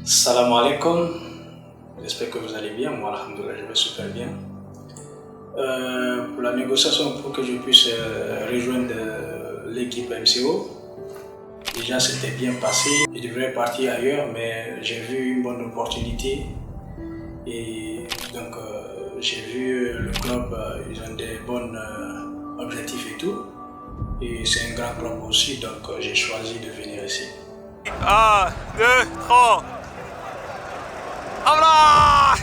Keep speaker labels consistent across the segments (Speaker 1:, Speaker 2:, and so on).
Speaker 1: Salam alaikum, j'espère que vous allez bien. Moi, alhamdoulilah, je vais super bien. Pour la négociation, pour que je puisse rejoindre l'équipe MCO, déjà c'était bien passé. Je devrais partir ailleurs, mais j'ai vu une bonne opportunité. Et donc, j'ai vu le club, ils ont des bons objectifs et tout. Et c'est un grand club aussi, donc j'ai choisi de venir ici.
Speaker 2: 1, 2, 3. Allah.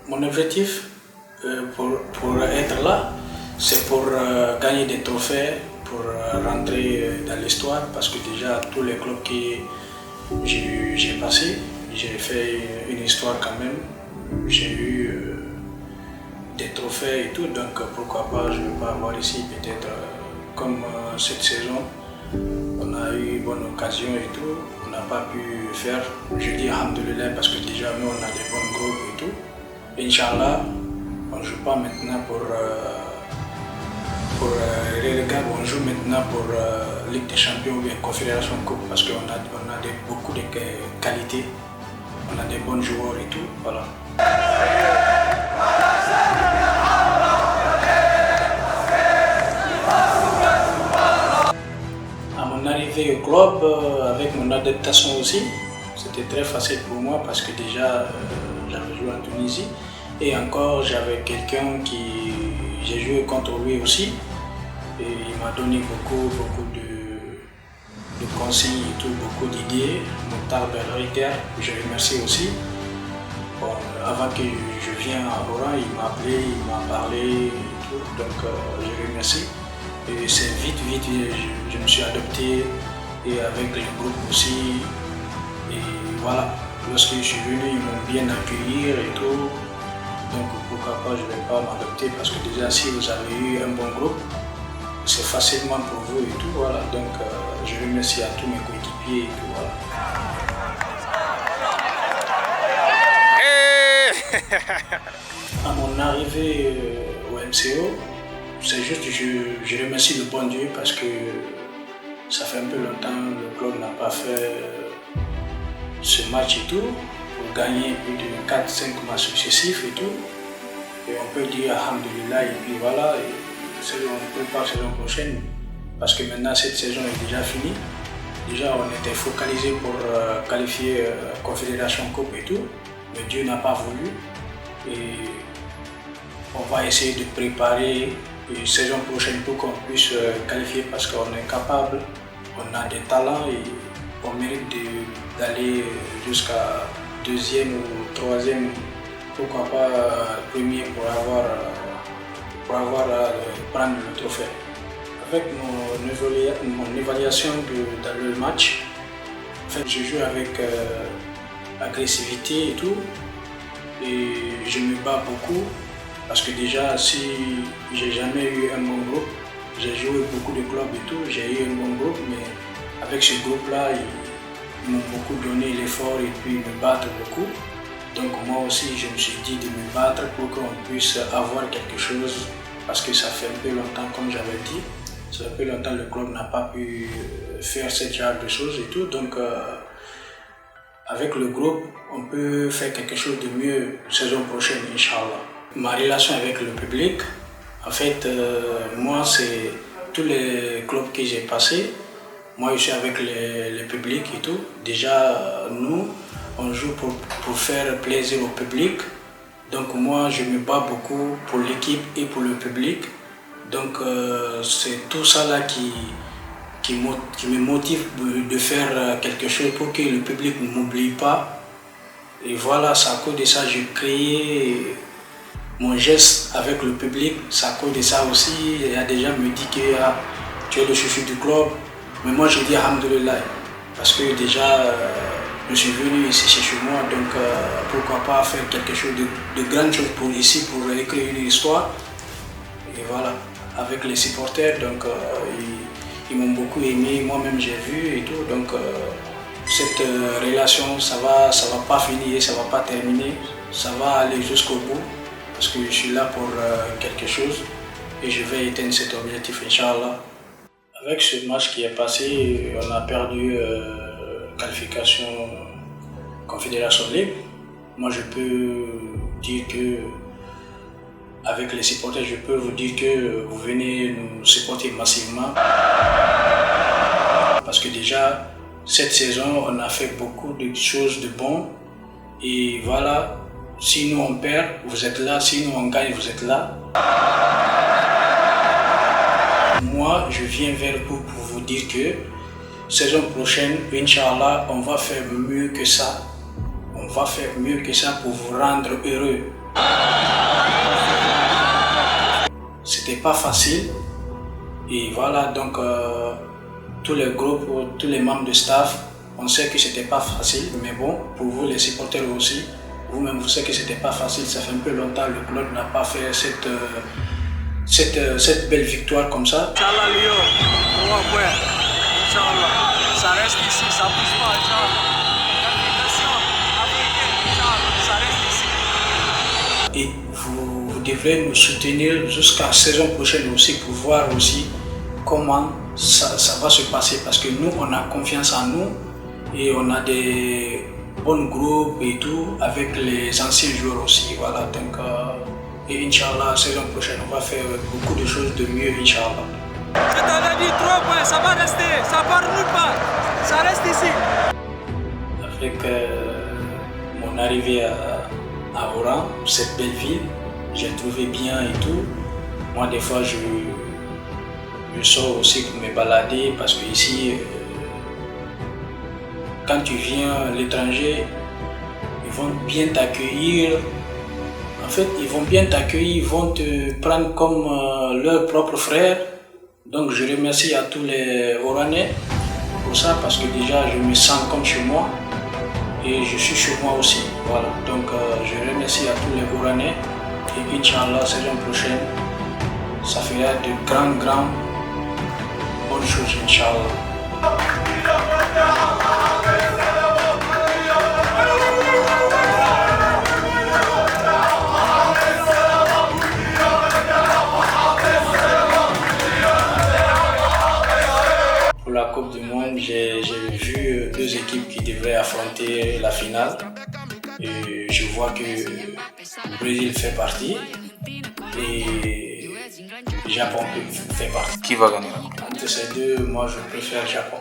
Speaker 1: Mon objectif pour être là, c'est pour gagner des trophées, pour rentrer dans l'histoire, parce que déjà tous les clubs que j'ai passé, j'ai fait une histoire quand même. J'ai eu des trophées et tout, donc pourquoi pas, je ne vais pas avoir ici peut-être comme cette saison. On a eu une bonne occasion et tout, on n'a pas pu faire. Je dis alhamdoulilah parce que déjà nous on a des bons groupes et tout. Inch'Allah, on ne joue pas maintenant pour les gars, on joue maintenant pour Ligue des Champions ou bien Confédération Coupe parce qu'on a beaucoup de qualités, on a des bons joueurs et tout, voilà. À mon arrivée au club, avec mon adaptation aussi, c'était très facile pour moi parce que déjà j'avais joué en Tunisie et encore j'avais quelqu'un qui j'ai joué contre lui aussi et il m'a donné beaucoup de conseils et tout, beaucoup d'idées. Mokhtar Belriter, je remercie aussi. Bon, avant que je vienne à Oran, il m'a appelé, il m'a parlé et tout, donc je remercie. Et c'est vite, je me suis adopté et avec le groupe aussi. Et voilà, lorsque je suis venu, ils m'ont bien accueilli et tout. Donc pourquoi pas, je ne vais pas m'adopter parce que déjà si vous avez eu un bon groupe, c'est facilement pour vous et tout. Voilà, donc je remercie à tous mes coéquipiers et tout. Voilà. À mon arrivée au MCO, c'est juste que je remercie le bon Dieu parce que ça fait un peu longtemps que le club n'a pas fait ce match et tout pour gagner plus de 4-5 matchs successifs et tout. Et on peut dire alhamdoulilah et puis voilà, et on peut pas saison prochaine parce que maintenant cette saison est déjà finie. Déjà on était focalisé pour qualifier Confédération Coupe et tout, mais Dieu n'a pas voulu. Et on va essayer de préparer une saison prochaine pour qu'on puisse qualifier parce qu'on est capable, on a des talents et on mérite d'aller jusqu'à deuxième ou troisième, pourquoi pas premier pour prendre le trophée. Avec mon évaluation dans le match, en fait, je joue avec agressivité et tout et je me bats beaucoup. Parce que déjà, si j'ai jamais eu un bon groupe, j'ai joué beaucoup de clubs et tout, j'ai eu un bon groupe, mais avec ce groupe-là, ils m'ont beaucoup donné l'effort et puis me battre beaucoup. Donc moi aussi, je me suis dit de me battre pour qu'on puisse avoir quelque chose, parce que ça fait un peu longtemps, comme j'avais dit, ça fait un peu longtemps que le club n'a pas pu faire ce genre de choses et tout. Donc avec le groupe, on peut faire quelque chose de mieux saison prochaine, Inch'Allah. Ma relation avec le public, en fait, moi, c'est tous les clubs que j'ai passés. Moi, je suis avec le public et tout. Déjà, nous, on joue pour faire plaisir au public. Donc, moi, je me bats beaucoup pour l'équipe et pour le public. Donc, c'est tout ça là qui me motive de faire quelque chose pour que le public ne m'oublie pas. Et voilà, c'est à cause de ça que j'ai créé mon geste avec le public, c'est à cause de ça aussi. Il y a des gens qui me disent que tu es le chouchou du club. Mais moi je dis alhamdoulilah. Parce que déjà, je suis venu ici chez moi, donc pourquoi pas faire quelque chose de grande chose pour ici, pour écrire une histoire. Et voilà, avec les supporters, donc ils m'ont beaucoup aimé, moi-même j'ai vu et tout. Donc cette relation, ça va pas finir, ça va pas terminer, ça va aller jusqu'au bout. Parce que je suis là pour quelque chose et je vais atteindre cet objectif, Inch'Allah. Avec ce match qui est passé, on a perdu qualification confédération libre. Moi, je peux dire que, avec les supporters, je peux vous dire que vous venez nous supporter massivement. Parce que déjà, cette saison, on a fait beaucoup de choses de bon. Et voilà, si nous on perd, vous êtes là. Si nous on gagne, vous êtes là. Moi, je viens vers vous pour vous dire que saison prochaine, Inch'Allah, on va faire mieux que ça. On va faire mieux que ça pour vous rendre heureux. C'était pas facile. Et voilà, donc tous les groupes, tous les membres de staff, on sait que c'était pas facile. Mais bon, pour vous les supporters aussi, vous-même vous savez que c'était pas facile. Ça fait un peu longtemps que le club n'a pas fait cette belle victoire comme ça.
Speaker 2: Inch'Allah, Lyon, 3 points. Inch'Allah, ça reste ici, ça bouge pas, Inch'Allah. Qualification africaine, Inch'Allah, ça reste ici.
Speaker 1: Et vous devrez nous soutenir jusqu'à la saison prochaine aussi pour voir aussi comment ça va se passer. Parce que nous, on a confiance en nous et on a des bons groupes et tout avec les anciens joueurs aussi. Voilà, donc... Et Inch'Allah, saison prochaine, on va faire beaucoup de choses de mieux, Inch'Allah.
Speaker 2: Je t'avais dit 3 points, ça va rester, ça part nulle part, ça reste ici.
Speaker 1: Avec mon arrivée à Oran, cette belle ville, j'ai trouvé bien et tout. Moi, des fois, je sors aussi pour me balader parce que ici, quand tu viens à l'étranger, ils vont bien t'accueillir. En fait, ils vont bien t'accueillir, ils vont te prendre comme leur propre frère. Donc, je remercie à tous les Oranais pour ça, parce que déjà, je me sens comme chez moi et je suis chez moi aussi. Voilà. Donc, je remercie à tous les Oranais et Inch'Allah, saison prochaine, ça fera de grandes bonnes choses, Inch'Allah. Pour la Coupe du Monde, j'ai vu 2 équipes qui devraient affronter la finale. Et je vois que le Brésil fait partie et le Japon fait partie.
Speaker 3: Qui va gagner?
Speaker 1: Entre ces deux, moi je préfère le Japon.